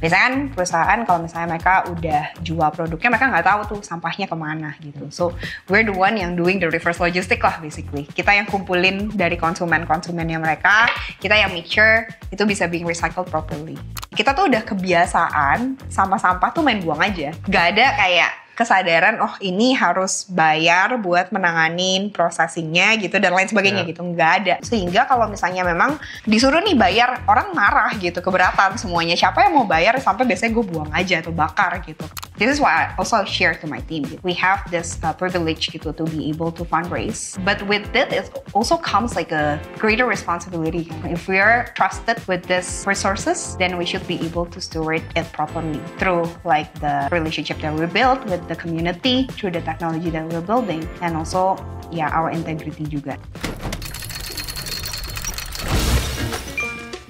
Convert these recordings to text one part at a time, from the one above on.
Biasanya kan perusahaan kalau misalnya mereka udah jual produknya, mereka nggak tahu tuh sampahnya kemana gitu. So we're the one yang doing the reverse logistic lah basically. Kita yang kumpulin dari konsumennya mereka, kita yang make sure itu bisa being recycled properly. Kita tuh udah kebiasaan sama sampah tuh main buang aja. Gak ada kayak kesadaran, oh ini harus bayar buat menanganin processingnya gitu dan lain sebagainya gitu, nggak ada. Sehingga kalau misalnya memang disuruh nih bayar, orang marah gitu, keberatan semuanya. Siapa yang mau bayar sampai biasanya gue buang aja atau bakar gitu. This is why I also share to my team. We have this privilege gitu to be able to fundraise. But with it also comes like a greater responsibility. If we are trusted with these resources, then we should be able to steward it properly through like the relationship that we built with the community, through the technology that we're building, and also our integrity juga.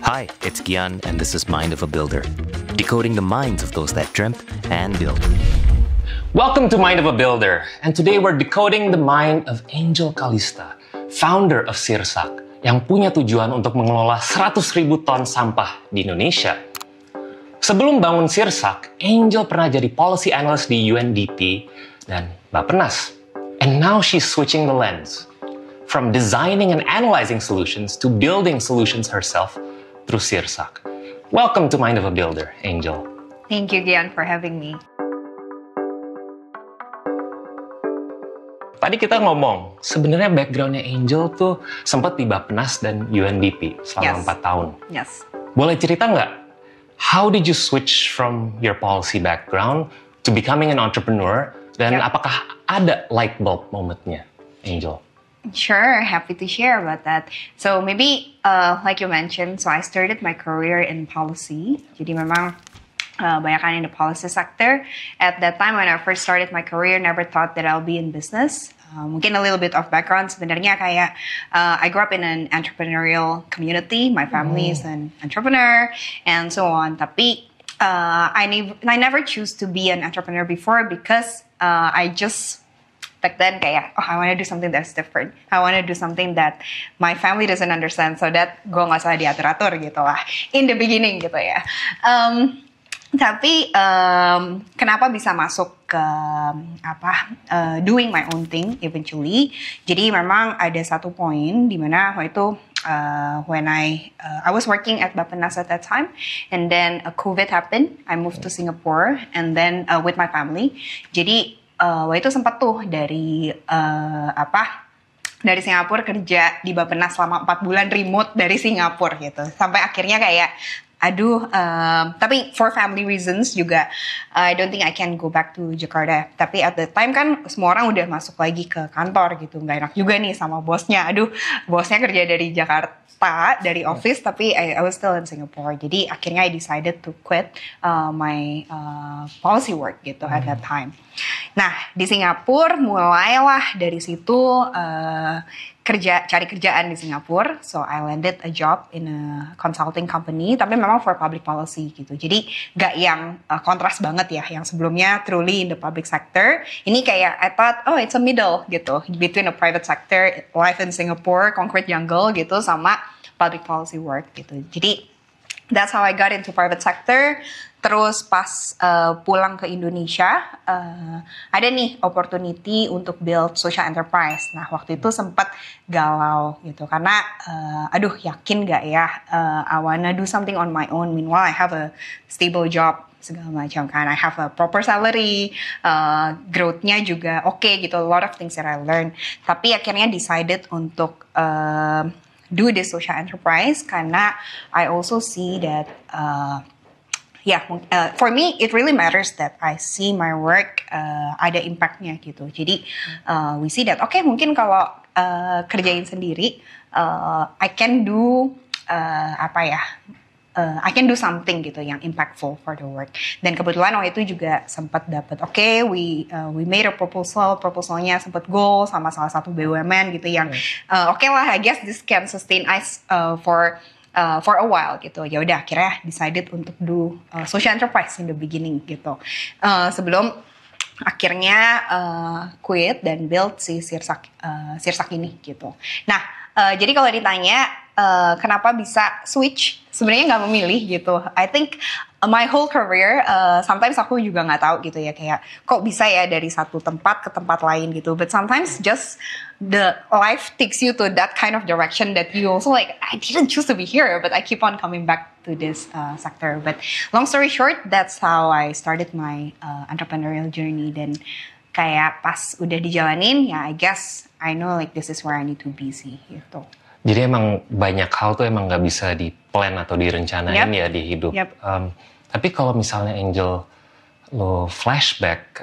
Hi, it's Gian, and this is Mind of a Builder, decoding the minds of those that dreamt and built. Welcome to Mind of a Builder, and today we're decoding the mind of Angel Calista, founder of Sirsak, yang punya tujuan untuk mengelola 100.000 ton sampah di Indonesia. Sebelum bangun Sirsak, Angel pernah jadi policy analyst di UNDP dan Bappenas. And now she's switching the lens. From designing and analyzing solutions to building solutions herself through Sirsak. Welcome to Mind of a Builder, Angel. Thank you, Gian, for having me. Tadi kita ngomong, sebenarnya background-nya Angel tuh sempat di Bappenas dan UNDP selama 4 tahun. Yes. Boleh cerita nggak? How did you switch from your policy background to becoming an entrepreneur? Dan apakah ada light bulb momentnya, Angel? Sure, happy to share about that. So maybe, like you mentioned, so I started my career in policy. Jadi memang banyakan in the policy sector. At that time when I first started my career, never thought that I'll be in business. Mungkin a little bit of background sebenarnya kayak I grew up in an entrepreneurial community. My family is an entrepreneur and so on. Tapi I never choose to be an entrepreneur before because I just back then kayak I want to do something that's different. I want to do something that my family doesn't understand so that gue nggak usah diatur-atur gitu lah. In the beginning gitu ya. Tapi kenapa bisa masuk ke doing my own thing eventually. Jadi memang ada satu poin di mana waktu itu when I was working at Bappenas at that time, and then COVID happened. I moved to Singapore and then with my family. Jadi waktu itu sempat tuh dari Singapura kerja di Bappenas selama 4 bulan remote dari Singapura gitu. Sampai akhirnya kayak tapi for family reasons juga, I don't think I can go back to Jakarta. Tapi at the time kan semua orang udah masuk lagi ke kantor gitu. Nggak enak juga nih sama bosnya. Bosnya kerja dari Jakarta, dari office, tapi I was still in Singapore. Jadi akhirnya I decided to quit my policy work gitu at that time. Nah, di Singapura mulailah dari situ cari kerjaan di Singapura. So I landed a job in a consulting company, tapi memang for public policy gitu. Jadi gak yang kontras banget ya, yang sebelumnya truly in the public sector. Ini kayak I thought, oh it's a middle gitu, between a private sector, life in Singapore, concrete jungle gitu, sama public policy work gitu. Jadi that's how I got into private sector. Terus pas pulang ke Indonesia, ada nih opportunity untuk build social enterprise. Nah waktu itu sempat galau gitu, karena yakin gak ya, I wanna do something on my own. Meanwhile I have a stable job segala macam kan, I have a proper salary, growth-nya juga oke gitu, a lot of things that I learned. Tapi akhirnya decided untuk do this social enterprise karena I also see that for me it really matters that I see my work ada impactnya gitu. Jadi we see that mungkin kalau kerjain sendiri I can do I can do something gitu yang impactful for the work. Dan kebetulan waktu itu juga sempat dapat we made a proposalnya sempat goal sama salah satu BUMN gitu yang lah I guess this can sustain us for a while gitu. Ya udah akhirnya decided untuk do social enterprise in the beginning gitu. Sebelum akhirnya quit dan build si Sirsak ini gitu. Nah, Jadi kalau ditanya kenapa bisa switch, sebenarnya nggak memilih gitu. I think my whole career, sometimes aku juga nggak tahu gitu ya, kayak kok bisa ya dari satu tempat ke tempat lain gitu. But sometimes just the life takes you to that kind of direction that you also like, I didn't choose to be here, but I keep on coming back to this sector. But long story short, that's how I started my entrepreneurial journey. Dan kayak pas udah dijalanin, ya I guess I know like this is where I need to be sih gitu. Jadi emang banyak hal tuh emang nggak bisa di-plan atau direncanain ya di hidup. Tapi kalau misalnya Angel, lo flashback,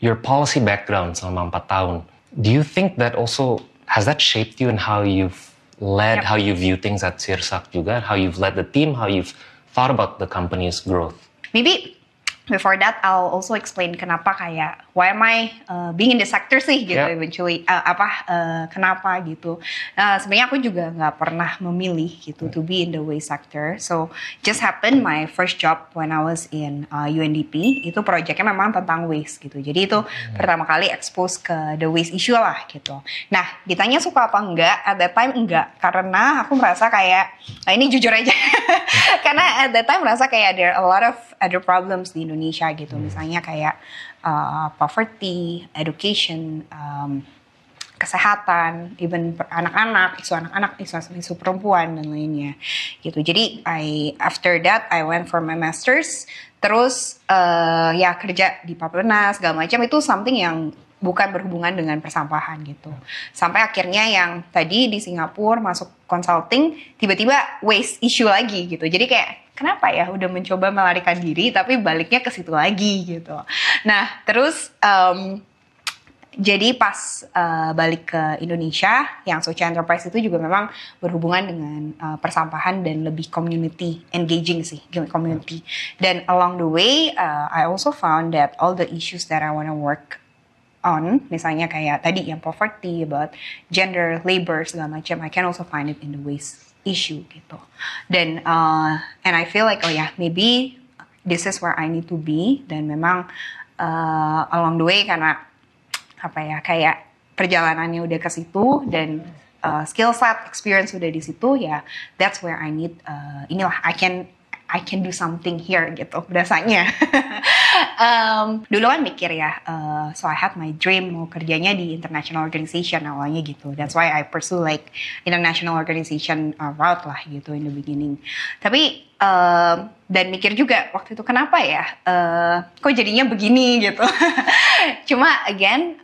your policy background selama 4 tahun, do you think that also, has that shaped you in how you've led, how you view things at Sirsak juga, how you've led the team, how you've thought about the company's growth? Maybe before that, I'll also explain kenapa kayak why am I being in the sector sih gitu eventually kenapa gitu. Sebenarnya aku juga nggak pernah memilih gitu to be in the waste sector. So just happened my first job when I was in UNDP itu projectnya memang tentang waste gitu. Jadi itu pertama kali expose ke the waste issue lah gitu. Nah ditanya suka apa enggak, at that time enggak karena aku merasa kayak ini jujur aja karena at that time merasa kayak there are a lot of other problems di Indonesia gitu, misalnya kayak poverty, education, kesehatan, even anak-anak, isu perempuan dan lainnya gitu. Jadi after that I went for my masters, terus ya kerja di Papua segala macam, itu something yang bukan berhubungan dengan persampahan gitu. Sampai akhirnya yang tadi di Singapura masuk consulting, tiba-tiba waste issue lagi gitu. Jadi kayak kenapa ya udah mencoba melarikan diri tapi baliknya ke situ lagi gitu. Nah terus jadi pas balik ke Indonesia, yang Socia Enterprise itu juga memang berhubungan dengan persampahan dan lebih community engaging sih, community. Dan along the way, I also found that all the issues that I wanna work on, misalnya kayak tadi yang poverty, about gender, labor segala macam, I can also find it in the waste issue gitu. Dan and I feel like maybe this is where I need to be. Dan memang along the way karena kayak perjalanannya udah ke situ dan skill set, experience udah di situ ya, that's where I need I can do something here gitu biasanya. Dulu kan mikir ya, so I had my dream mau kerjanya di international organization awalnya gitu. That's why I pursue like international organization route lah gitu in the beginning. Tapi dan mikir juga waktu itu kenapa ya, kok jadinya begini gitu. Cuma again,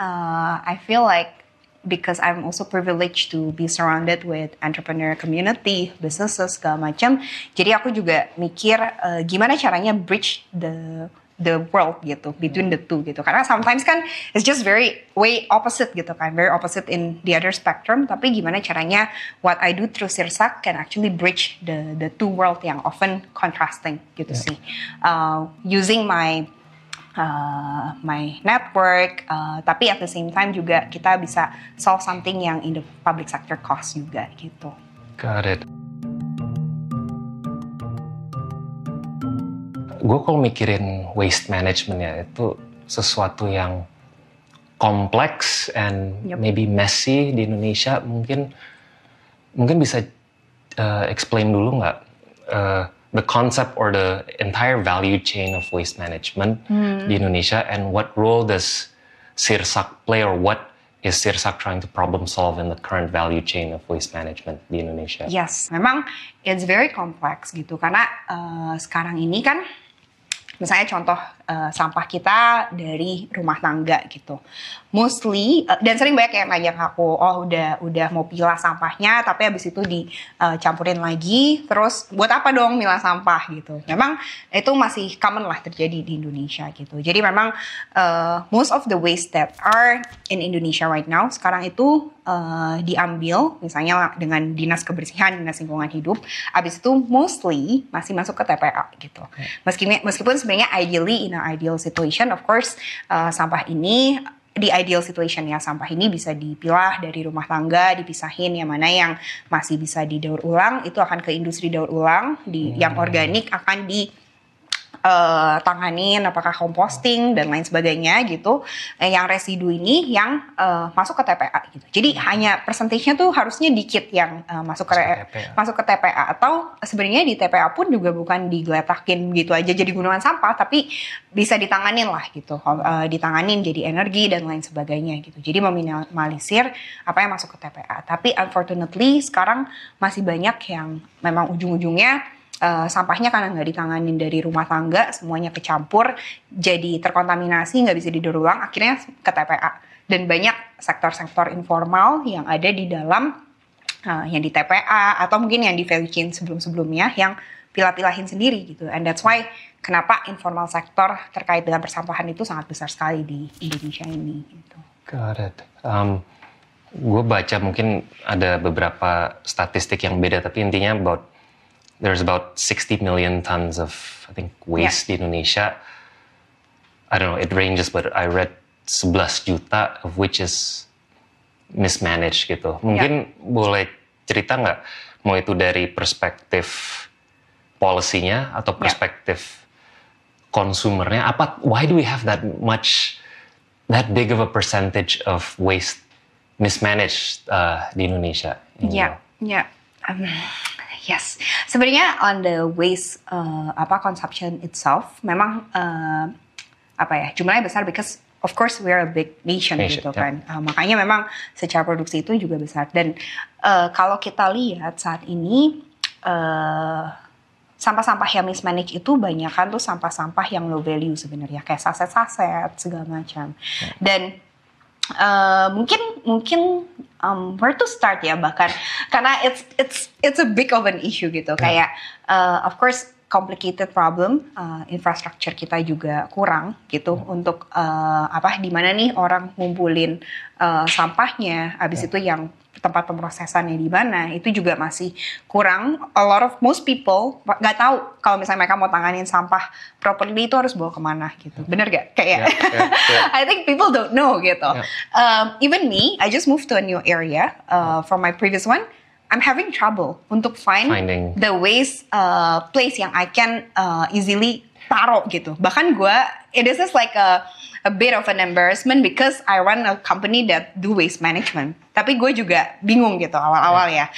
I feel like because I'm also privileged to be surrounded with entrepreneur community, businesses segala macam. Jadi aku juga mikir gimana caranya bridge the world gitu, between the two gitu. Karena sometimes kan it's just very way opposite gitu kan, very opposite in the other spectrum. Tapi gimana caranya what I do through Sirsak can actually bridge the two world yang often contrasting gitu sih. Using my network, tapi at the same time juga kita bisa solve something yang in the public sector cost juga gitu. Got it. Gue kalau mikirin waste management ya, itu sesuatu yang kompleks and maybe messy di Indonesia. Mungkin bisa explain dulu nggak the concept or the entire value chain of waste management di Indonesia, and what role does Sirsak play, or what is Sirsak trying to problem solve in the current value chain of waste management di Indonesia? Yes, memang it's very complex gitu, karena sekarang ini kan misalnya contoh sampah kita dari rumah tangga gitu. Mostly, dan sering banyak yang nanya ke aku, udah mau pilah sampahnya, tapi habis itu dicampurin lagi, terus buat apa dong milah sampah gitu. Memang itu masih common lah terjadi di Indonesia gitu. Jadi memang most of the waste that are in Indonesia right now, sekarang itu diambil, misalnya dengan Dinas Kebersihan, Dinas Lingkungan Hidup, habis itu mostly masih masuk ke TPA gitu. Meskipun sebenarnya ideally in an ideal situation, of course, sampah ini di ideal situation ya, sampah ini bisa dipilah dari rumah tangga, dipisahin yang mana yang masih bisa didaur ulang, itu akan ke industri daur ulang, yang organik akan tanganin, apakah composting dan lain sebagainya gitu. Yang residu ini yang masuk ke TPA gitu. Jadi hanya persentasenya tuh harusnya dikit yang masuk ke TPA, atau sebenarnya di TPA pun juga bukan digeletakin gitu aja jadi gunungan sampah, tapi bisa ditanganin lah gitu. Ditanganin jadi energi dan lain sebagainya gitu. Jadi meminimalisir apa yang masuk ke TPA. Tapi unfortunately sekarang masih banyak yang memang ujung-ujungnya sampahnya karena nggak ditanganin dari rumah tangga, semuanya kecampur, jadi terkontaminasi, nggak bisa didaur ulang, akhirnya ke TPA. Dan banyak sektor-sektor informal yang ada di dalam yang di TPA atau mungkin yang di value chain sebelum-sebelumnya yang pilah-pilahin sendiri gitu. And that's why kenapa informal sektor terkait dengan persampahan itu sangat besar sekali di Indonesia ini. Gitu. Got it. Gue baca mungkin ada beberapa statistik yang beda, tapi intinya there's about 60 million tons of, I think, waste di Indonesia. I don't know, it ranges, but I read 11 juta of which is mismanaged gitu. Mungkin boleh cerita nggak, mau itu dari perspektif policy-nya atau perspektif konsumernya, why do we have that big of a percentage of waste mismanaged di Indonesia? Yes, sebenarnya on the waste consumption itself memang jumlahnya besar because of course we are a big nation gitu kan. Makanya memang secara produksi itu juga besar. Dan kalau kita lihat saat ini sampah-sampah yang mismanaged itu banyak kan tuh sampah-sampah yang low value sebenarnya, kayak saset-saset segala macam. Dan mungkin where to start ya, bahkan karena it's a big of an issue gitu. Kayak of course complicated problem, infrastruktur kita juga kurang gitu untuk di mana nih orang ngumpulin sampahnya, habis itu yang tempat pemrosesannya di mana, itu juga masih kurang. Most people nggak tahu kalau misalnya mereka mau tanganin sampah properly itu harus bawa kemana gitu. Bener gak? Kayak I think people don't know gitu. Even me, I just moved to a new area from my previous one. I'm having trouble untuk finding the waste place yang I can easily taruh gitu. Bahkan it is just like a bit of an embarrassment because I run a company that do waste management. Tapi gue juga bingung gitu awal-awal ya.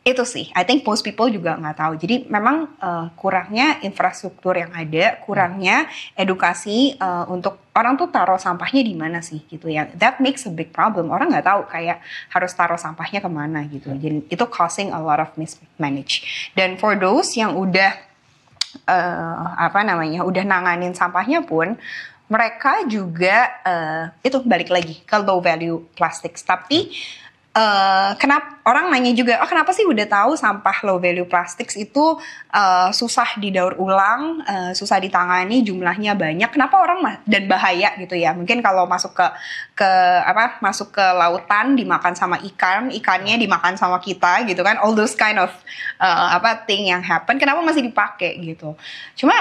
Itu sih, I think most people juga nggak tahu. Jadi memang kurangnya infrastruktur yang ada, kurangnya edukasi untuk orang tuh taruh sampahnya di mana sih gitu ya. That makes a big problem. Orang nggak tahu kayak harus taruh sampahnya kemana gitu. Jadi itu causing a lot of mismanage. Dan for those yang udah udah nanganin sampahnya pun, mereka juga itu balik lagi ke low value plastics. Tapi kenapa orang nanya juga, kenapa sih udah tahu sampah low value plastics itu susah didaur ulang, susah ditangani, jumlahnya banyak, kenapa orang dan bahaya gitu ya? Mungkin kalau masuk ke lautan dimakan sama ikannya dimakan sama kita gitu kan, all those kind of thing yang happen, kenapa masih dipakai gitu? Cuma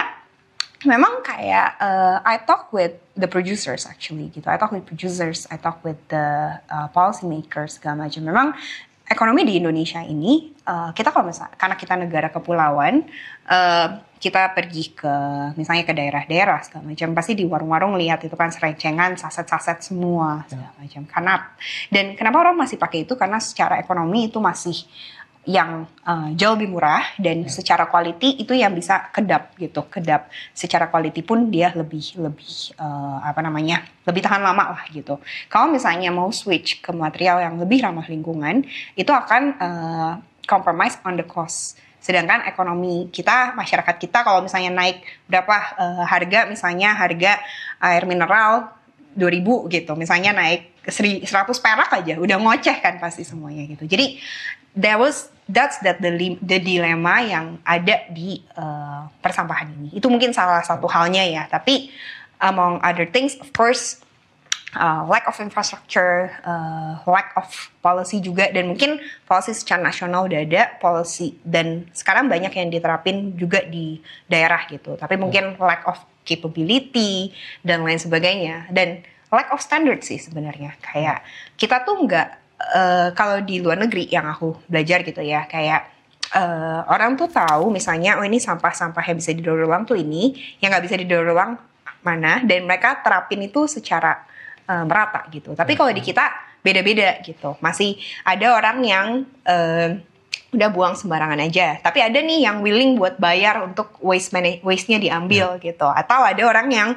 memang kayak I talk with the producers actually gitu. I talk with the policy makers segala macam. Memang ekonomi di Indonesia ini kita kalau misalnya karena kita negara kepulauan, kita pergi misalnya ke daerah-daerah segala macam, pasti di warung-warung lihat itu kan serencengan saset-saset semua segala macam. Dan kenapa orang masih pakai itu? Karena secara ekonomi itu masih yang jauh lebih murah dan secara quality itu yang bisa kedap secara quality pun dia lebih tahan lama lah gitu. Kalau misalnya mau switch ke material yang lebih ramah lingkungan, itu akan compromise on the cost. Sedangkan ekonomi kita, masyarakat kita kalau misalnya naik berapa harga air mineral 2.000 gitu, misalnya naik 100 perak aja udah ngoceh kan pasti semuanya gitu. Jadi that's the dilema yang ada di persampahan ini. Itu mungkin salah satu halnya ya. Tapi among other things, of course, lack of infrastructure, lack of policy juga, dan mungkin policy secara nasional udah ada policy dan sekarang banyak yang diterapin juga di daerah gitu. Tapi mungkin lack of capability dan lain sebagainya, dan lack of standard sih sebenarnya. Kayak kita tuh nggak kalau di luar negeri yang aku belajar gitu ya, kayak orang tuh tahu misalnya ini sampah-sampah yang bisa didaur ulang tuh ini, yang nggak bisa didaur ulang mana, dan mereka terapin itu secara merata gitu. Tapi kalau di kita beda-beda gitu. Masih ada orang yang udah buang sembarangan aja. Tapi ada nih yang willing buat bayar untuk waste-nya diambil gitu. Atau ada orang yang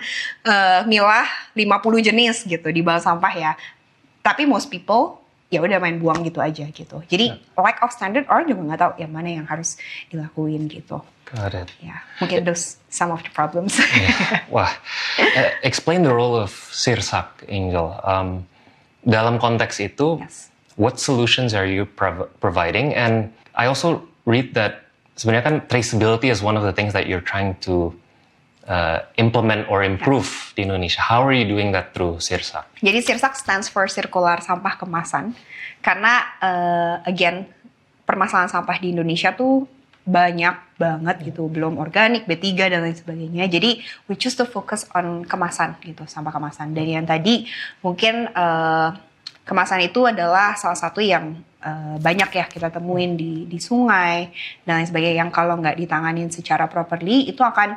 milah 50 jenis gitu di bank sampah ya. Tapi most people ya udah main buang gitu aja gitu. Jadi lack of standard orang juga nggak tahu yang mana yang harus dilakuin gitu. Got it. Ya, mungkin those some of the problems. Wah, explain the role of Sirsak, Angel. Dalam konteks itu, what solutions are you providing? And I also read that sebenarnya kan traceability is one of the things that you're trying to implement or improve di Indonesia. How are you doing that through Sirsak? Jadi Sirsak stands for Sirkular Sampah Kemasan. Karena again, permasalahan sampah di Indonesia tuh banyak banget gitu, belum organik, B3 dan lain sebagainya. Jadi we choose to focus on kemasan gitu, sampah kemasan. Dan yang tadi mungkin kemasan itu adalah salah satu yang banyak ya kita temuin di sungai dan lain sebagainya, yang kalau nggak ditanganin secara properly itu akan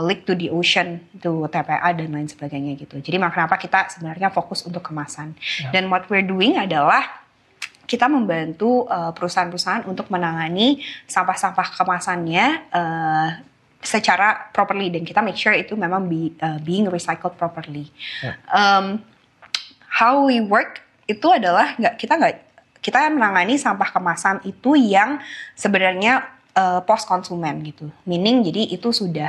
leak to the ocean, to TPA dan lain sebagainya gitu. Jadi kenapa kita sebenarnya fokus untuk kemasan. Dan what we're doing adalah kita membantu perusahaan-perusahaan untuk menangani sampah-sampah kemasannya secara properly, dan kita make sure itu memang being recycled properly. How we work itu adalah kita menangani sampah kemasan itu yang sebenarnya post konsumen gitu. Meaning jadi itu sudah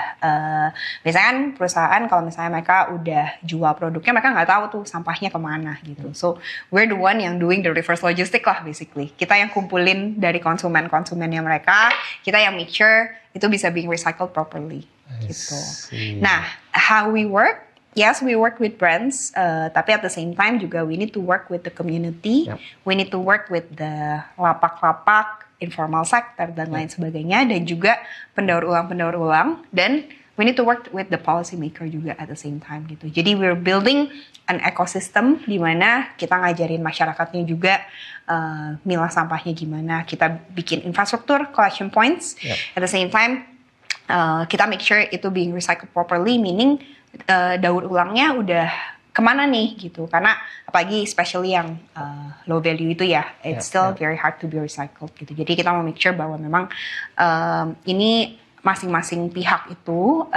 biasanya kan perusahaan kalau misalnya mereka udah jual produknya, mereka nggak tahu tuh sampahnya kemana gitu. So we're the one yang doing the reverse logistic lah basically. Kita yang kumpulin dari konsumennya mereka, kita yang make sure itu bisa being recycled properly gitu. Nah, how we work? Yes, we work with brands, tapi at the same time juga we need to work with the community. We need to work with the lapak-lapak, informal sector dan lain sebagainya, dan juga pendaur ulang, dan we need to work with the policy maker juga at the same time gitu. Jadi we're building an ecosystem di mana kita ngajarin masyarakatnya juga milah sampahnya gimana, kita bikin infrastruktur collection points, at the same time kita make sure itu being recycled properly, meaning daur ulangnya udah kemana nih gitu, karena apalagi especially yang low value itu ya, it's still very hard to be recycled gitu. Jadi kita mau make sure bahwa memang ini masing-masing pihak itu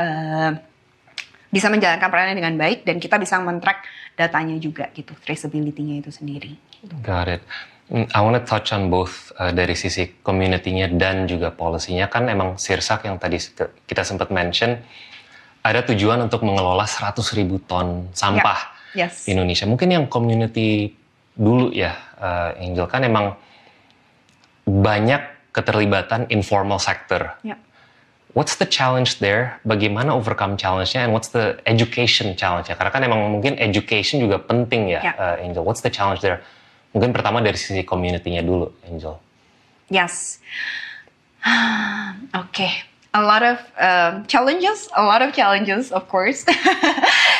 bisa menjalankan perannya dengan baik, dan kita bisa men-track datanya juga gitu, traceability-nya itu sendiri. Got it. I want to touch on both dari sisi community-nya dan juga policy-nya. Kan emang Sirsak yang tadi kita sempat mention, ada tujuan untuk mengelola 100.000 ton sampah di Indonesia. Mungkin yang community dulu ya, Angel, kan emang banyak keterlibatan informal sector. What's the challenge there? Bagaimana overcome challenge-nya, and what's the education challenge-nya? Karena kan emang mungkin education juga penting ya, Angel. What's the challenge there? Mungkin pertama dari sisi community-nya dulu, Angel. Yes. Okay. A lot of challenges, of course.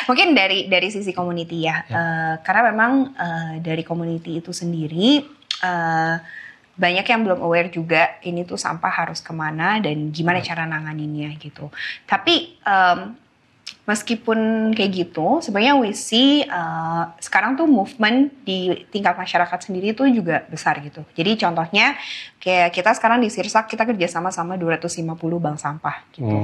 Mungkin dari sisi community ya, karena memang dari community itu sendiri banyak yang belum aware juga ini tuh sampah harus kemana dan gimana cara nanganinnya gitu. Tapi meskipun kayak gitu, sebenarnya we see sekarang tuh movement di tingkat masyarakat sendiri tuh juga besar gitu. Jadi contohnya kayak kita sekarang di Sirsak, kita kerjasama sama 250 bank sampah gitu.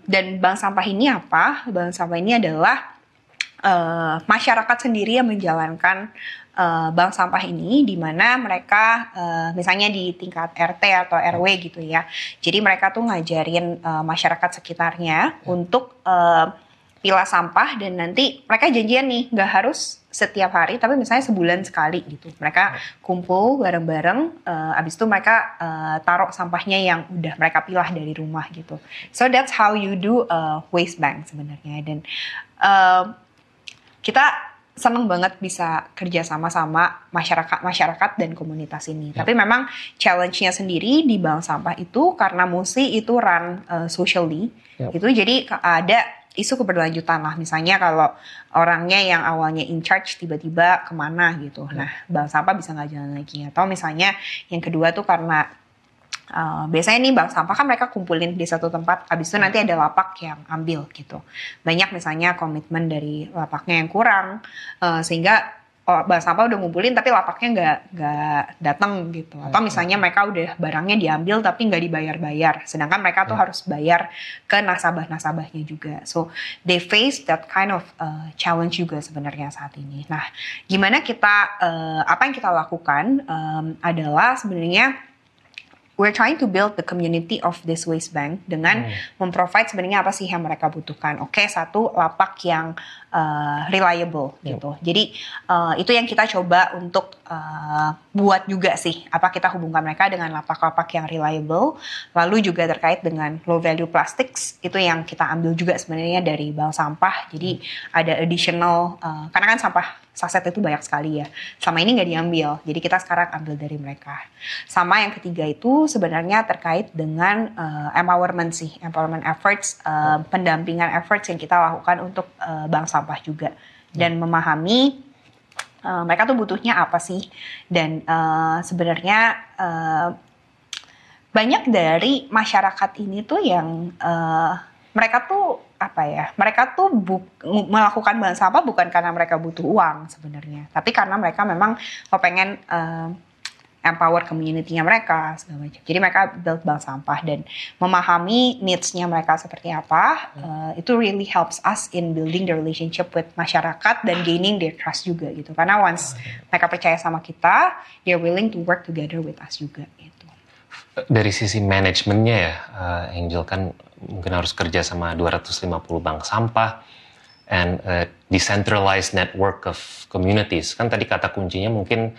Dan bank sampah ini apa? Bank sampah ini adalah masyarakat sendiri yang menjalankan bank sampah ini, di mana mereka misalnya di tingkat RT atau RW gitu ya. Jadi mereka tuh ngajarin masyarakat sekitarnya untuk pilah sampah, dan nanti mereka janjian nih nggak harus setiap hari, tapi misalnya sebulan sekali gitu. Mereka kumpul bareng-bareng, abis itu mereka taruh sampahnya yang udah mereka pilah dari rumah gitu. So that's how you do waste bank sebenarnya. Dan kita seneng banget bisa kerja sama masyarakat dan komunitas ini. Tapi memang challenge-nya sendiri di bank sampah itu karena mesti itu run socially gitu. Jadi ada isu keberlanjutan lah. Misalnya kalau orangnya yang awalnya in charge tiba-tiba kemana gitu. Nah, bank sampah bisa nggak jalan lagi. Atau misalnya yang kedua tuh karena Biasanya nih bank sampah kan mereka kumpulin di satu tempat, habis itu nanti ada lapak yang ambil gitu. Banyak misalnya komitmen dari lapaknya yang kurang, sehingga bank sampah udah ngumpulin tapi lapaknya nggak datang gitu. Atau misalnya mereka udah barangnya diambil tapi nggak dibayar-bayar, sedangkan mereka tuh harus bayar ke nasabah-nasabahnya juga. So they face that kind of challenge juga sebenarnya saat ini. Nah, gimana kita apa yang kita lakukan adalah sebenarnya we're trying to build the community of this waste bank dengan memprovide sebenarnya apa sih yang mereka butuhkan. Oke, satu lapak yang reliable gitu. Jadi itu yang kita coba untuk buat juga sih. Apa kita hubungkan mereka dengan lapak-lapak yang reliable. Lalu juga terkait dengan low value plastics itu yang kita ambil juga sebenarnya dari bank sampah. Jadi ada additional karena kan sampah saset itu banyak sekali ya. Selama ini nggak diambil, jadi kita sekarang ambil dari mereka. Sama yang ketiga itu sebenarnya terkait dengan empowerment sih, empowerment efforts, pendampingan efforts yang kita lakukan untuk bank sampah juga. Dan memahami mereka tuh butuhnya apa sih. Dan sebenarnya banyak dari masyarakat ini tuh yang mereka tuh mereka tuh melakukan bank sampah bukan karena mereka butuh uang sebenarnya, tapi karena mereka memang pengen empower community-nya mereka segala macam. Jadi mereka build bank sampah dan memahami needs-nya mereka seperti apa, itu really helps us in building the relationship with masyarakat dan gaining their trust juga gitu. Karena once mereka percaya sama kita, they're willing to work together with us juga gitu. Dari sisi manajemennya ya, Angel kan mungkin harus kerja sama 250 bank sampah and a decentralized network of communities. Kan tadi kata kuncinya mungkin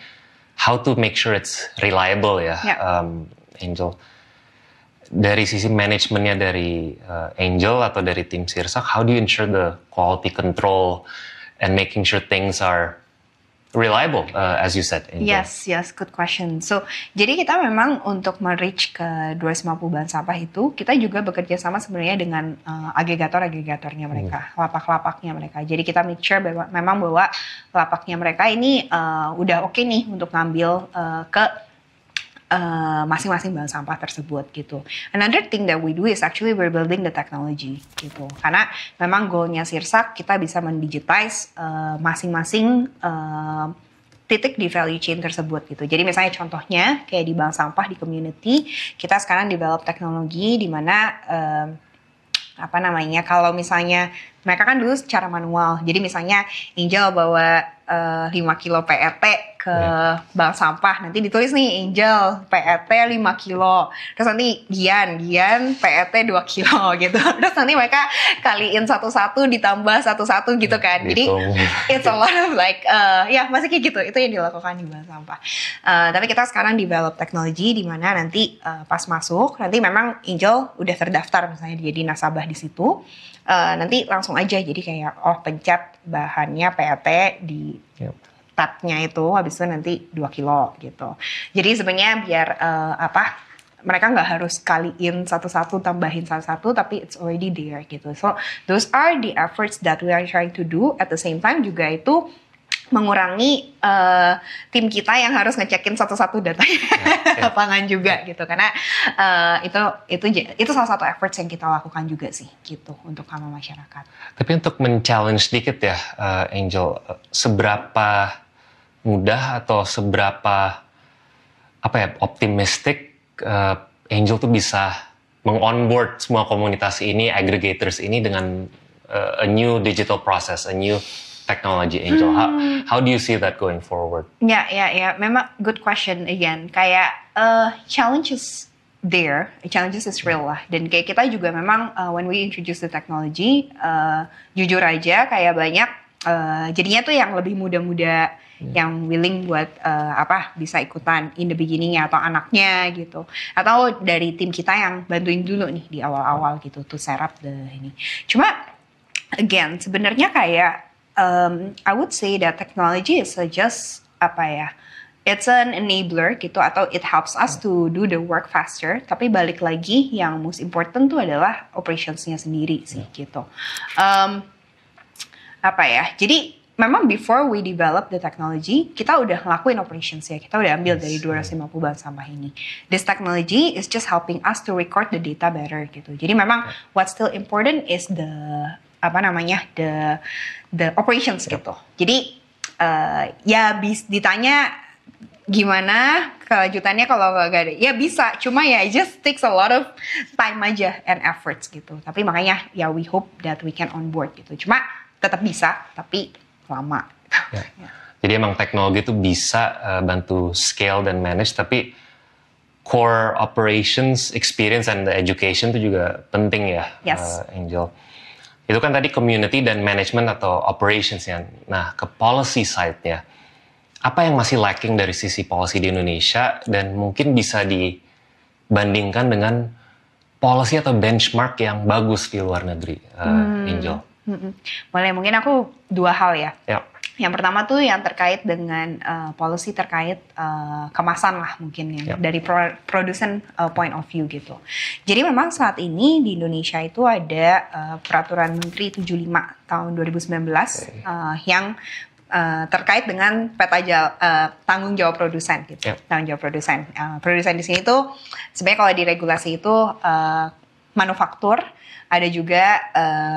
how to make sure it's reliable ya, Angel. Dari sisi manajemennya dari Angel atau dari tim Sirsak, how do you ensure the quality control and making sure things are reliable, as you said, Angel? Yes, good question. So, jadi kita memang untuk me-reach ke 250 bank sampah itu, kita juga bekerja sama sebenarnya dengan agregator-agregatornya mereka, lapak-lapaknya mereka. Jadi kita make sure bahwa lapaknya mereka ini udah oke nih untuk ngambil ke masing-masing bank sampah tersebut gitu. Another thing that we do is actually we're building the technology gitu. Karena memang goalnya Sirsak kita bisa mendigitize masing-masing titik di value chain tersebut gitu. Jadi misalnya contohnya kayak di bank sampah di community, kita sekarang develop teknologi di mana kalau misalnya mereka kan dulu secara manual. Jadi misalnya Angel bawa 5 kilo PET ke bank sampah, nanti ditulis nih Angel PET 5 kilo, terus nanti Gian PET 2 kilo gitu, terus nanti mereka kaliin satu-satu ditambah satu-satu gitu kan. Jadi it's a lot of masih kayak gitu, itu yang dilakukan di bank sampah. Tapi kita sekarang develop teknologi di mana nanti pas masuk, nanti memang Angel udah terdaftar misalnya jadi nasabah di situ, nanti langsung aja jadi kayak pencet bahannya PET di tabnya itu, habis itu nanti 2 kilo gitu. Jadi sebenarnya biar mereka nggak harus kaliin satu-satu, tambahin satu-satu, tapi it's already there gitu. So those are the efforts that we are trying to do. At the same time juga itu mengurangi tim kita yang harus ngecekin satu-satu datanya lapangan juga gitu. Karena itu salah satu efforts yang kita lakukan juga sih gitu untuk sama masyarakat. Tapi untuk men-challenge sedikit ya, Angel, seberapa mudah atau seberapa optimistic Angel tuh bisa meng-onboard semua komunitas ini, aggregators ini dengan a new digital process, a new technology, Angel. How do you see that going forward? Ya. Memang good question again. Kayak challenges there, challenges is real lah. Dan kayak kita juga memang when we introduce the technology, jujur aja kayak banyak jadinya tuh yang lebih muda-muda yang willing buat bisa ikutan in the beginning atau anaknya gitu, atau dari tim kita yang bantuin dulu nih di awal-awal gitu to set up ini. Cuma again sebenarnya kayak I would say that technology is just it's an enabler gitu, atau it helps us to do the work faster. Tapi balik lagi yang most important tuh adalah operationsnya sendiri sih gitu. Jadi memang before we develop the technology, kita udah ngelakuin operations ya. Kita udah ambil dari 250 bank sampah ini. This technology is just helping us to record the data better gitu. Jadi memang what's still important is the operations gitu. Jadi ditanya gimana kelanjutannya kalau nggak ada, ya bisa. Cuma ya it just takes a lot of time aja and efforts gitu. Tapi makanya ya we hope that we can on board gitu. Cuma tetap bisa, tapi lama. Ya. Jadi emang teknologi itu bisa bantu scale dan manage, tapi core operations, experience, and the education itu juga penting ya, Yes. Angel. Itu kan tadi community dan management atau operations ya. Nah, ke policy side-nya, apa yang masih lacking dari sisi policy di Indonesia dan mungkin bisa dibandingkan dengan policy atau benchmark yang bagus di luar negeri, Angel? Boleh, mungkin aku 2 hal ya. Ya. Yang pertama tuh yang terkait dengan policy terkait kemasan lah mungkin ya, dari produsen point of view gitu. Jadi memang saat ini di Indonesia itu ada peraturan Menteri 75 tahun 2019 yang terkait dengan tanggung jawab produsen gitu. Tanggung jawab produsen. Produsen di sini tuh sebenarnya kalau di regulasi itu manufaktur, ada juga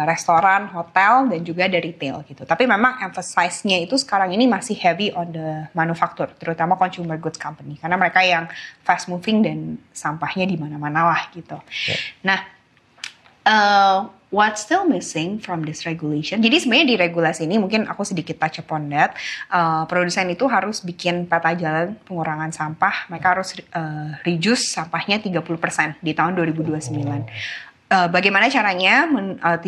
restoran, hotel, dan juga ada retail gitu. Tapi memang emphasize-nya itu sekarang ini masih heavy on the manufacture, terutama consumer goods company. Karena mereka yang fast moving dan sampahnya di mana-mana lah gitu. Nah, what's still missing from this regulation? Jadi sebenarnya di regulasi ini mungkin aku sedikit touch upon that. Produsen itu harus bikin peta jalan pengurangan sampah. Mereka harus reduce sampahnya 30% di tahun 2029. Bagaimana caranya 30%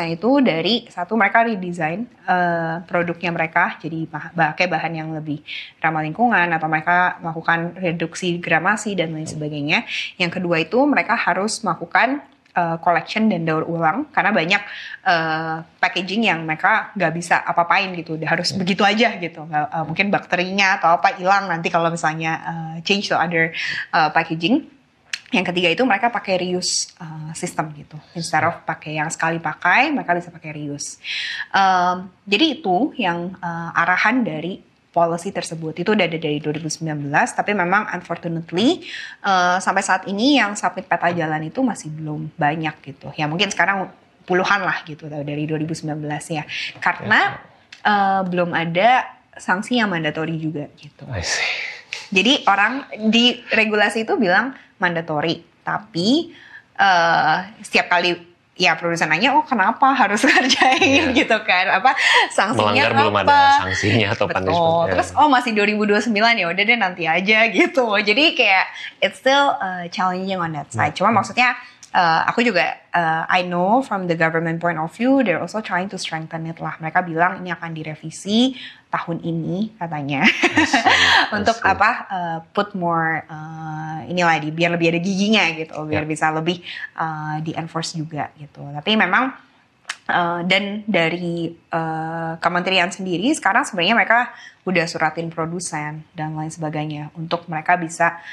itu dari satu mereka redesign produknya mereka jadi pakai bahan yang lebih ramah lingkungan atau mereka melakukan reduksi gramasi dan lain sebagainya. Yang kedua itu mereka harus melakukan collection dan daur ulang karena banyak packaging yang mereka nggak bisa apa-apain gitu, udah harus begitu aja gitu. Mungkin bakterinya atau apa hilang nanti kalau misalnya change to other packaging. Yang ketiga itu mereka pakai reuse system gitu. Instead of pakai yang sekali pakai, mereka bisa pakai reuse. Jadi itu yang arahan dari policy tersebut. Itu udah ada dari 2019, tapi memang unfortunately sampai saat ini yang submit peta jalan itu masih belum banyak gitu. Ya mungkin sekarang puluhan lah gitu dari 2019 ya. Karena belum ada sanksi yang mandatori juga gitu. I see. Jadi orang di regulasi itu bilang mandatory, tapi setiap kali ya produsen nanya, oh kenapa harus ngerjain gitu kan? Apa sanksinya melanggar apa? Belum ada sanksinya atau punishment. Terus masih 2029 ya udah deh nanti aja gitu. Jadi kayak it's still challenging on that side. Cuma maksudnya aku juga I know from the government point of view they're also trying to strengthen it lah. Mereka bilang ini akan direvisi tahun ini katanya untuk put more inilah biar lebih ada giginya gitu, biar bisa lebih di enforce juga gitu. Tapi memang dan dari kementerian sendiri sekarang sebenarnya mereka udah suratin produsen dan lain sebagainya untuk mereka bisa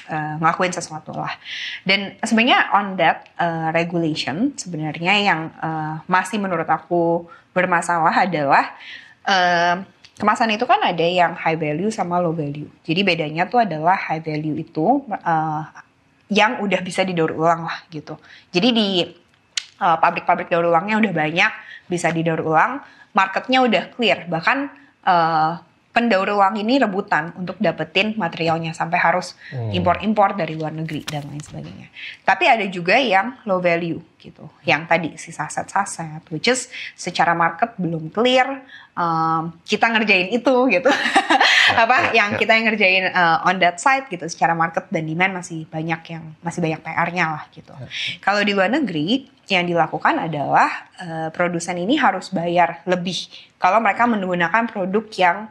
ngelakuin sesuatu lah. Dan sebenarnya on that regulation sebenarnya yang masih menurut aku bermasalah adalah kemasan itu kan ada yang high value sama low value. Jadi bedanya tuh adalah high value itu yang udah bisa didaur ulang lah gitu. Jadi di pabrik-pabrik daur ulangnya udah banyak, bisa didaur ulang, marketnya udah clear. Bahkan pendaur ulang ini rebutan untuk dapetin materialnya sampai harus impor-impor dari luar negeri dan lain sebagainya. Tapi ada juga yang low value gitu, yang tadi si saset-saset, which is secara market belum clear. Kita ngerjain itu gitu, kita yang ngerjain on that side gitu. Secara market dan demand masih banyak PR-nya lah gitu. Kalau di luar negeri yang dilakukan adalah produsen ini harus bayar lebih kalau mereka menggunakan produk yang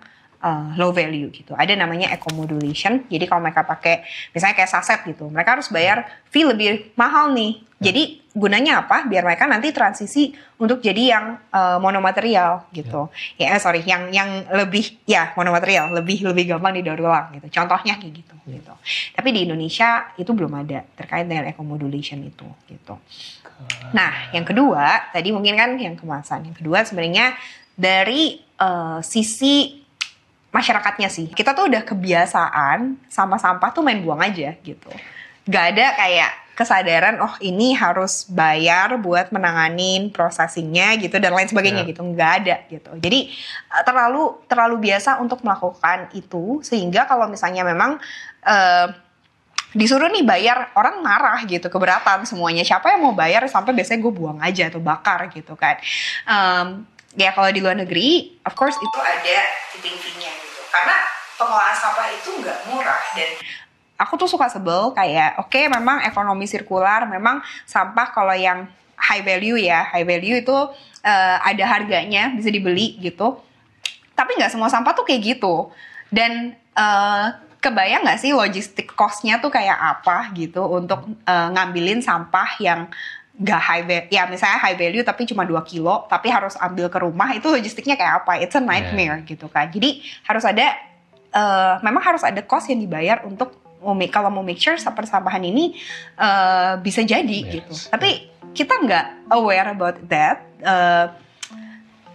low value gitu. Ada namanya eco-modulation. Jadi kalau mereka pakai misalnya kayak saset gitu, mereka harus bayar fee lebih mahal nih Jadi gunanya apa? Biar mereka nanti transisi untuk jadi yang monomaterial gitu. Yang lebih monomaterial, lebih gampang didaur ulang gitu. Contohnya kayak gitu. Gitu. Tapi di Indonesia itu belum ada terkait dengan eco-modulation itu gitu. Nah, yang kedua tadi mungkin kan yang kemasan. Yang kedua sebenarnya dari sisi masyarakatnya sih. Kita tuh udah kebiasaan sampah-sampah tuh main buang aja gitu. Gak ada kayak kesadaran ini harus bayar buat menanganin processingnya gitu dan lain sebagainya gitu, nggak ada gitu. Jadi terlalu biasa untuk melakukan itu sehingga kalau misalnya memang disuruh nih bayar, orang marah gitu, keberatan semuanya. Siapa yang mau bayar sampai biasanya gue buang aja atau bakar gitu kan. Ya kalau di luar negeri, of course itu ada tipping fee-nya gitu. Karena pengelolaan sampah itu nggak murah dan aku tuh suka sebel kayak memang ekonomi sirkular, memang sampah kalau yang high value itu ada harganya, bisa dibeli gitu. Tapi nggak semua sampah tuh kayak gitu. Dan kebayang nggak sih logistik cost-nya tuh kayak apa gitu untuk ngambilin sampah yang nggak high value, ya misalnya high value tapi cuma 2 kilo, tapi harus ambil ke rumah, itu logistiknya kayak apa? It's a nightmare gitu kan. Jadi harus ada, memang harus ada cost yang dibayar untuk kalau mau make sure persampahan ini bisa jadi gitu. Tapi kita nggak aware about that,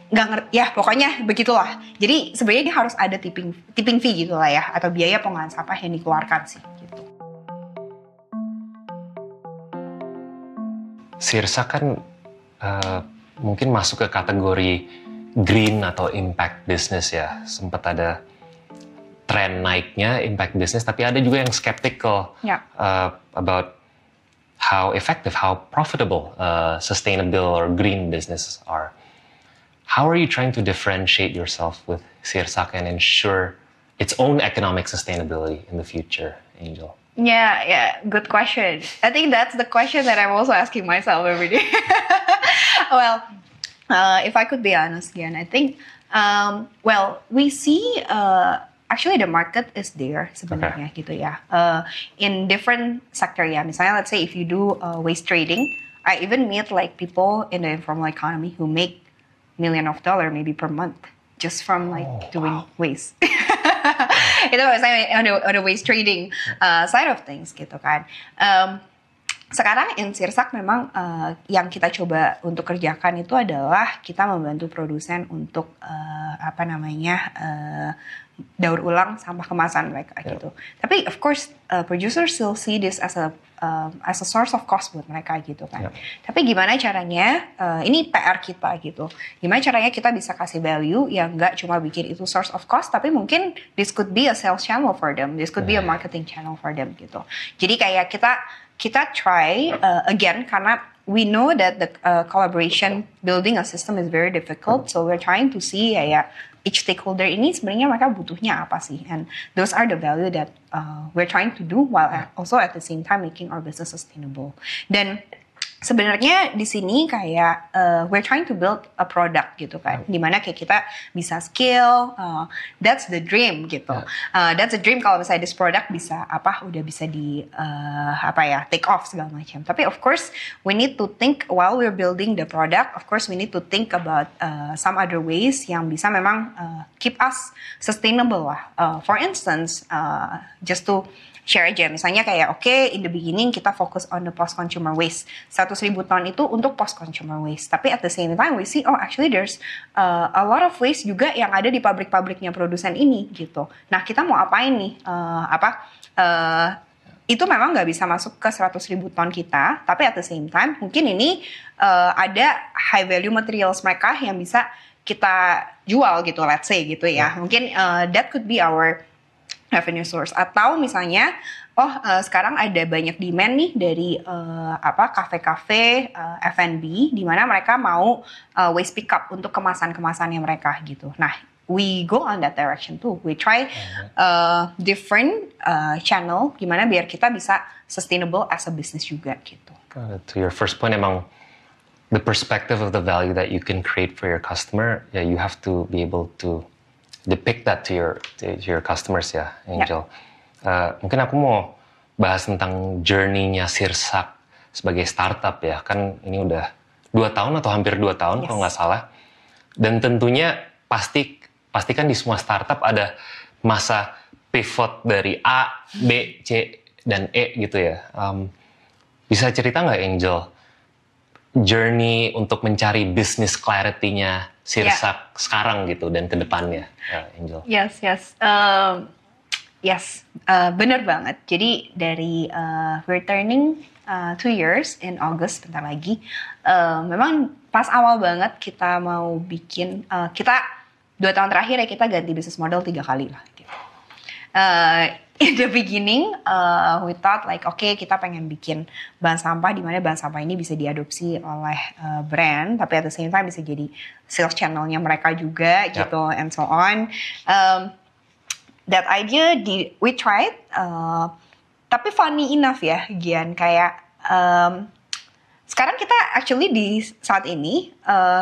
nggak ngerti ya, pokoknya begitulah. Jadi sebenarnya ini harus ada tipping fee gitu lah ya, atau biaya pengolahan sampah yang dikeluarkan sih gitu. Sirsak kan mungkin masuk ke kategori green atau impact business ya. Sempat ada tren naiknya impact business, tapi ada juga yang skeptical about how effective, how profitable sustainable or green businesses are. How are you trying to differentiate yourself with Sirsak and ensure its own economic sustainability in the future, Angel? Yeah, good question. I think that's the question that I'm also asking myself every day. Well, if I could be honest again, I think, we see, actually the market is there sebenarnya gitu ya. In different sector ya, misalnya let's say if you do waste trading, I even meet like people in the informal economy who make millions of dollars maybe per month just from like doing waste. Itu misalnya on the waste trading side of things gitu kan. Sekarang in Sirsak memang yang kita coba untuk kerjakan itu adalah kita membantu produsen untuk daur ulang sampah kemasan mereka gitu. Tapi of course producers still see this as a source of cost buat mereka gitu kan. Tapi gimana caranya, ini PR kita gitu. Gimana caranya kita bisa kasih value yang nggak cuma bikin itu source of cost, tapi mungkin this could be a sales channel for them, this could be a marketing channel for them gitu. Jadi kayak kita try again karena we know that the collaboration building a system is very difficult, so we're trying to see each stakeholder ini sebenarnya mereka butuhnya apa sih, and those are the value that we're trying to do while also at the same time making our business sustainable. Dan sebenarnya di sini kayak we're trying to build a product gitu kan, dimana kayak kita bisa scale, that's the dream gitu. That's the dream kalau misalnya this product bisa udah bisa di take off segala macam. Tapi of course we need to think while we're building the product, of course we need to think about some other ways yang bisa memang keep us sustainable lah. For instance, just to share aja, misalnya kayak in the beginning kita fokus on the post consumer waste, 100.000 ton itu untuk post consumer waste, tapi at the same time we see actually there's a lot of waste juga yang ada di pabrik-pabriknya produsen ini gitu. Nah kita mau apain nih, itu memang nggak bisa masuk ke 100.000 ton kita, tapi at the same time mungkin ini ada high value materials mereka yang bisa kita jual gitu, let's say gitu ya. Mungkin that could be our revenue source. Atau misalnya sekarang ada banyak demand nih dari kafe-kafe, F&B di mana mereka mau waste pickup untuk kemasan-kemasannya mereka gitu. Nah, we go on that direction too. We try different channel gimana biar kita bisa sustainable as a business juga gitu. To your first point, emang the perspective of the value that you can create for your customer, you have to be able to depict that to your customers ya, Angel. Mungkin aku mau bahas tentang journey-nya Sirsak sebagai startup ya, kan ini udah 2 tahun atau hampir 2 tahun kalau nggak salah. Dan tentunya pasti kan di semua startup ada masa pivot dari A, B, C, dan E gitu ya. Bisa cerita nggak Angel, journey untuk mencari business clarity-nya Sirsak sekarang gitu dan ke depannya, Angel? Yes. Bener banget. Jadi dari we're turning 2 years in August bentar lagi. Memang pas awal banget kita mau bikin, kita 2 tahun terakhir ya kita ganti business model 3 kali lah. Gitu. In the beginning, we thought like okay kita pengen bikin bahan sampah di mana bahan sampah ini bisa diadopsi oleh brand, tapi at the same time bisa jadi sales channelnya mereka juga gitu and so on. That idea we tried, tapi funny enough ya Gian, kayak sekarang kita actually di saat ini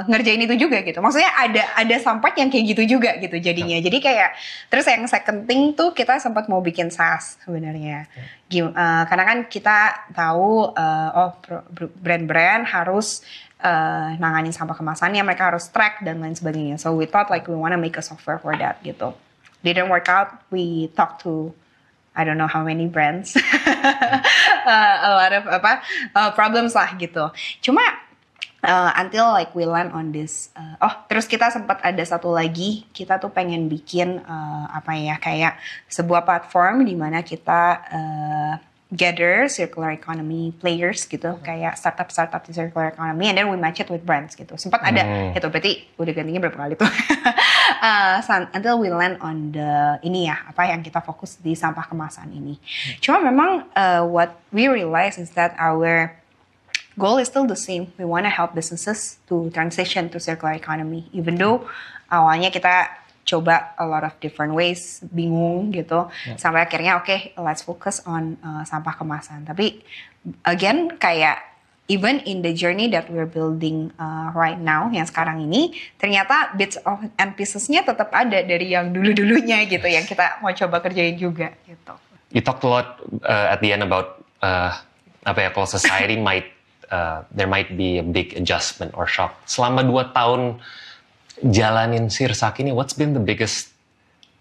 ngerjain itu juga gitu. Maksudnya ada sampai yang kayak gitu juga gitu jadinya. Jadi kayak terus yang second thing tuh kita sempat mau bikin SaaS sebenarnya. Karena kan kita tahu brand-brand harus nanganin sampah kemasannya, mereka harus track dan lain sebagainya. So we thought like we wanna make a software for that gitu. Didn't work out. We talked to I don't know how many brands, a lot of problems lah gitu. Cuma until like we land on this, terus kita sempat ada satu lagi, kita tuh pengen bikin kayak sebuah platform di mana kita gather circular economy players gitu, kayak startup di circular economy, and then we match it with brands gitu. Sempat ada itu, berarti udah gantinya berapa kali tuh. Until we land on the apa yang kita fokus di sampah kemasan ini. Cuma memang what we realize is that our goal is still the same. We want to help businesses to transition to circular economy, even though awalnya kita coba a lot of different ways, bingung gitu, sampai akhirnya okay, let's focus on sampah kemasan. Tapi again kayak even in the journey that we're building right now yang sekarang ini, ternyata bits of and piecesnya tetap ada dari yang dulu-dulunya gitu, yang kita mau coba kerjain juga gitu. You talked a lot at the end about kalau society there might be a big adjustment or shock. Selama 2 tahun jalanin Sirsak ini, what's been the biggest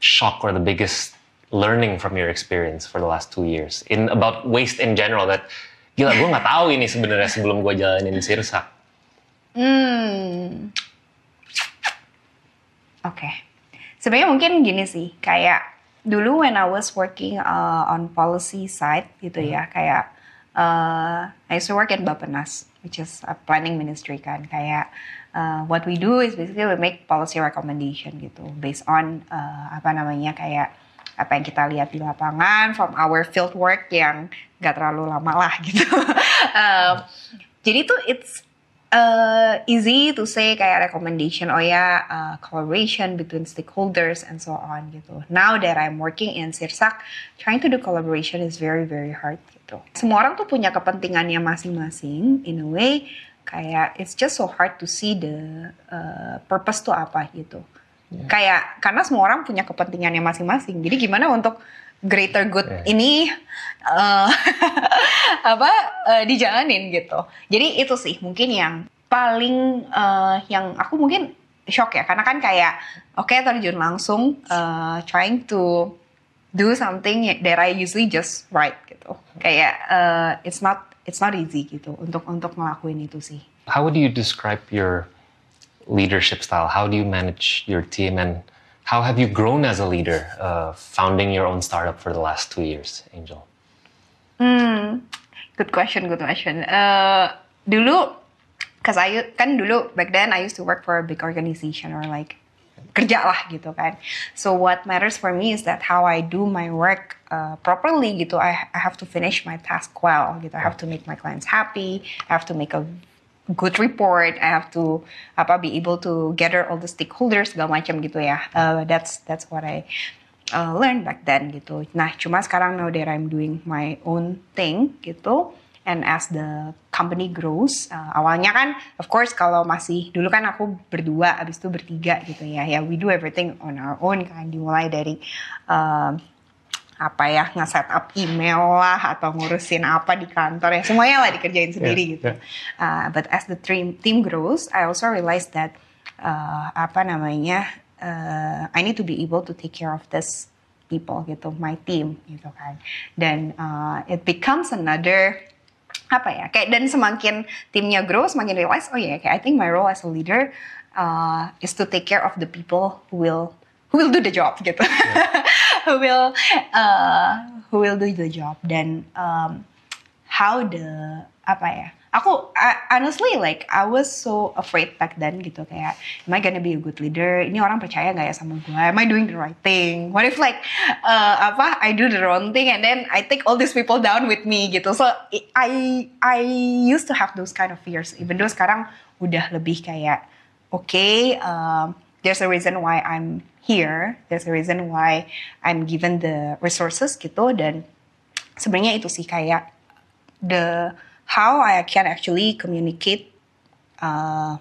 shock or the biggest learning from your experience for the last 2 years in about waste in general that gila gue nggak tahu ini sebenarnya sebelum gue jalanin Sirsak? Oke. Sebenarnya mungkin gini sih, kayak dulu when I was working on policy side gitu ya, kayak I used to work in Bappenas, which is a planning ministry kan, kayak what we do is basically we make policy recommendation gitu based on kayak apa yang kita lihat di lapangan from our field work yang gak terlalu lama lah gitu. Jadi tuh it's easy to say kayak recommendation, collaboration between stakeholders and so on gitu. Now that I'm working in Sirsak, trying to do collaboration is very very hard gitu. Semua orang tuh punya kepentingannya masing-masing in a way. Kayak it's just so hard to see the purpose tuh apa gitu. Kayak karena semua orang punya kepentingannya masing-masing. Jadi gimana untuk greater good ini dijalanin gitu. Jadi itu sih mungkin yang paling yang aku mungkin shock ya, karena kan kayak terjun langsung trying to do something that I usually just write gitu. Kayak it's not easy gitu untuk ngelakuin itu sih. How would you describe your leadership style? How do you manage your team, and how have you grown as a leader, founding your own startup for the last 2 years, Angel? Good question. Dulu, cause dulu back then I used to work for a big organization or like kerja lah gitu kan. So what matters for me is that how I do my work properly gitu. I have to finish my task well gitu. I have to make my clients happy. I have to make a good report. I have to be able to gather all the stakeholders segala macam gitu ya. That's what I learned back then gitu. Nah cuma sekarang now that I'm doing my own thing gitu. And as the company grows, awalnya kan, of course kalau masih, dulu kan aku berdua, abis itu bertiga gitu ya. Ya we do everything on our own kan, dimulai dari nge-set up email lah atau ngurusin apa di kantor ya, semuanya lah dikerjain sendiri gitu. But as the team grows, I also realized that I need to be able to take care of this people gitu, my team gitu kan. Dan it becomes another kayak, dan semakin timnya grow, semakin realize kayak I think my role as a leader is to take care of the people who will do the job gitu. who will do the job. Dan honestly like I was so afraid back then gitu, kayak am I gonna be a good leader? Ini orang percaya nggak ya sama gue? Am I doing the right thing? What if like I do the wrong thing and then I take all these people down with me gitu. So I used to have those kind of fears. Even though sekarang udah lebih kayak there's a reason why I'm here. There's a reason why I'm given the resources gitu. Dan sebenarnya itu sih kayak how I can actually communicate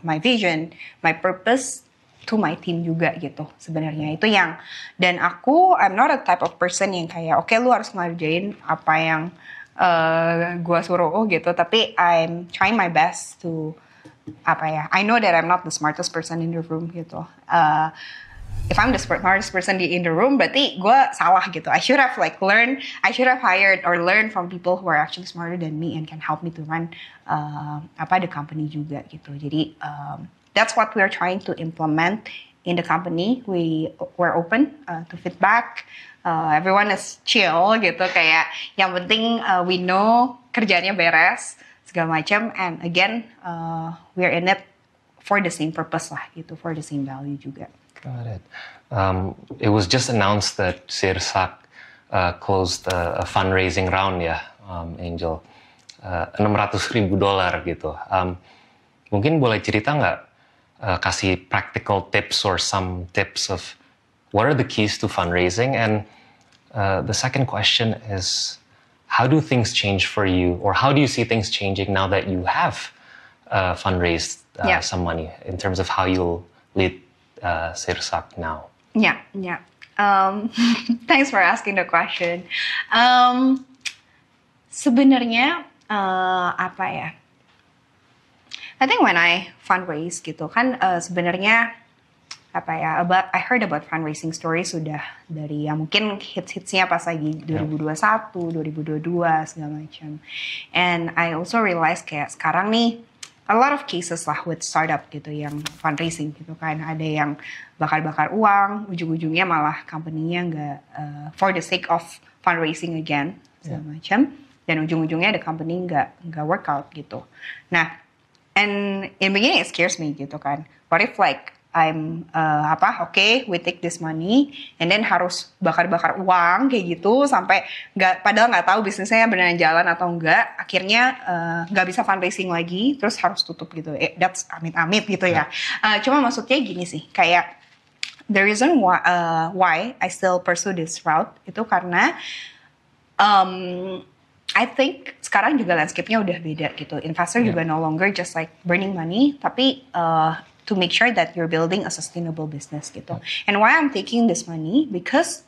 my vision, my purpose to my team juga gitu. Sebenarnya itu yang, dan I'm not a type of person yang kayak lu harus ngerjain apa yang gua suruh gitu. Tapi I'm trying my best to I know that I'm not the smartest person in the room gitu. If I'm the smartest person in the room, berarti gue salah gitu. I should have hired or learned from people who are actually smarter than me and can help me to run the company juga gitu. Jadi that's what we're trying to implement in the company. We're open to feedback. Everyone is chill gitu, kayak yang penting we know kerjanya beres segala macam. And again, we're in it for the same purpose lah gitu, for the same value juga. Got it. It was just announced that Sirsak closed a fundraising round ya, Angel. $600,000 gitu. Mungkin boleh cerita nggak, kasih practical tips or some tips of what are the keys to fundraising? And the second question is, how do things change for you, or how do you see things changing now that you have fundraised some money in terms of how you'll lead Sirsak now? Yeah. Thanks for asking the question. Sebenarnya I think when I fundraise gitu kan, sebenarnya I heard about fundraising story sudah dari yang mungkin hits-hitsnya pas lagi 2021, 2022 segala macam. And I also realized kayak sekarang nih a lot of cases lah with startup gitu yang fundraising gitu kan, ada yang bakar-bakar uang, ujung-ujungnya malah company-nya nggak for the sake of fundraising again segala macam, dan ujung-ujungnya the company nggak workout gitu. Nah, and in the beginning it scares me gitu kan. What if like I'm we take this money and then harus bakar-bakar uang kayak gitu sampai padahal nggak tahu bisnisnya beneran jalan atau enggak, akhirnya nggak bisa fundraising lagi, terus harus tutup gitu. That's amit-amit gitu ya. Cuma maksudnya gini sih, kayak the reason why I still pursue this route itu karena I think sekarang juga landscape-nya udah beda gitu. Investor juga no longer just like burning money, tapi to make sure that you're building a sustainable business gitu. And why I'm taking this money, because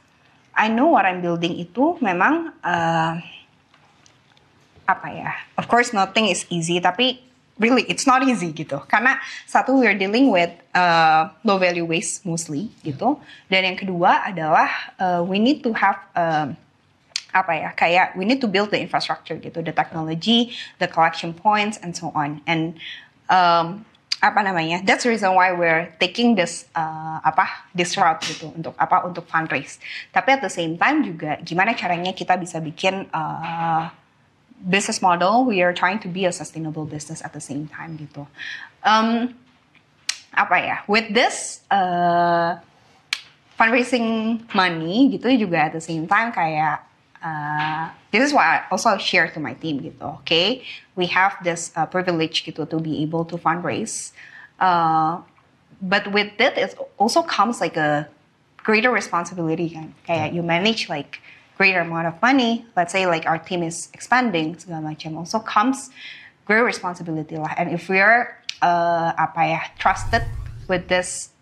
I know what I'm building itu memang of course nothing is easy, tapi really it's not easy gitu. Karena satu, we're dealing with low value waste mostly gitu. Dan yang kedua adalah we need to have we need to build the infrastructure gitu, the technology, the collection points, and so on. And that's the reason why we're taking this route gitu untuk fundraise. Tapi at the same time juga gimana caranya kita bisa bikin business model, we are trying to be a sustainable business at the same time gitu. With this fundraising money gitu juga at the same time kayak this is what I also share to my team gitu. Okay, we have this privilege gitu to be able to fundraise, but with that it also comes like a greater responsibility kan. Kayak you manage like greater amount of money. Let's say like our team is expanding segala macam. Also comes greater responsibility lah. And if we are trusted with this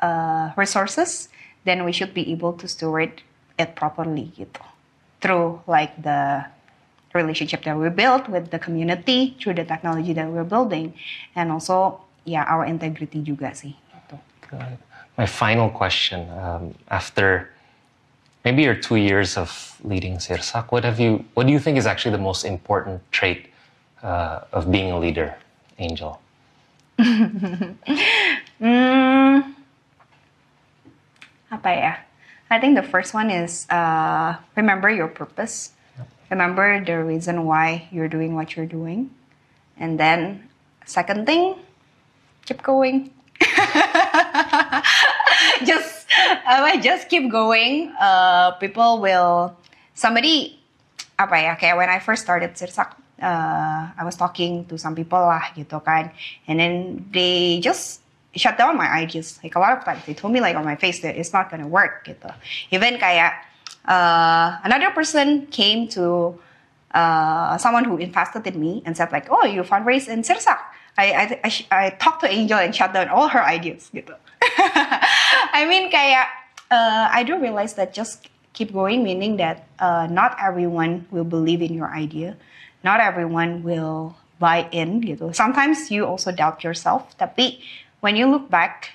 resources, then we should be able to steward it properly gitu. through like the relationship that we built with the community, through the technology that we're building, and also our integrity juga sih. Gitu. Good. My final question, after maybe your 2 years of leading Sirsak, what do you think is actually the most important trait of being a leader, Angel? Apa ya? I think the first one is remember your purpose. Remember the reason why you're doing what you're doing. And then, second thing, keep going. just keep going. People will, kayak when I first started Sirsak, I was talking to some people lah gitu kan. And then they just shut down my ideas. Like a lot of times, they told me like on my face that it's not gonna work gitu. Even kayak another person came to someone who invested in me and said like, oh, you fundraise in Sirsak. I talked to Angel and shut down all her ideas gitu. I mean kayak I do realize that just keep going, meaning that not everyone will believe in your idea. Not everyone will buy in gitu. Sometimes you also doubt yourself. Tapi when you look back,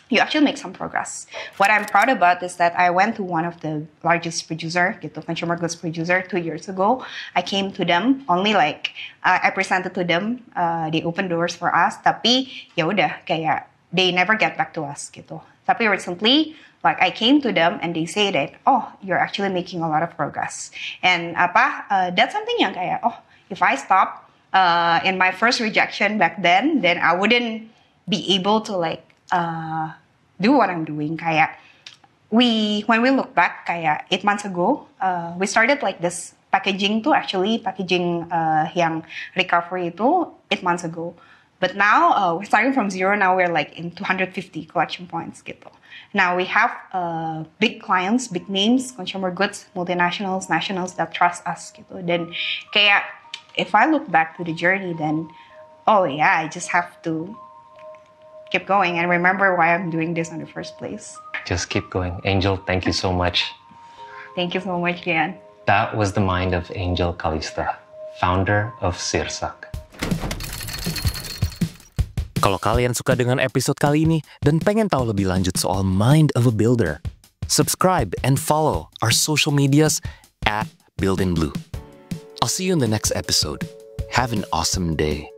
you actually make some progress. What I'm proud about is that I went to one of the largest producer, gitu, consumer goods producer 2 years ago. I came to them, only like, I presented to them, they opened doors for us, tapi ya udah kayak, they never get back to us, gitu. Tapi recently, like I came to them and they say that, oh, you're actually making a lot of progress. And that's something yang kayak, oh, if I stop in my first rejection back then I wouldn't be able to like, do what I'm doing. Kayak when we look back, kayak 8 months ago, we started like this packaging yang recovery itu 8 months ago. But now we're starting from zero. Now we're like in 250 collection points gitu. Now we have big clients, big names, consumer goods, multinationals, nationals that trust us gitu. Dan kayak if I look back to the journey, then I just have to keep going and remember why I'm doing this in the first place. Just keep going. Angel, thank you so much. Thank you so much, Rian. That was the mind of Angel Calista, founder of Sirsak. Kalau kalian suka dengan episode kali ini dan pengen tahu lebih lanjut soal Mind of a Builder, subscribe and follow our social medias @BuildInBlue. I'll see you in the next episode. Have an awesome day.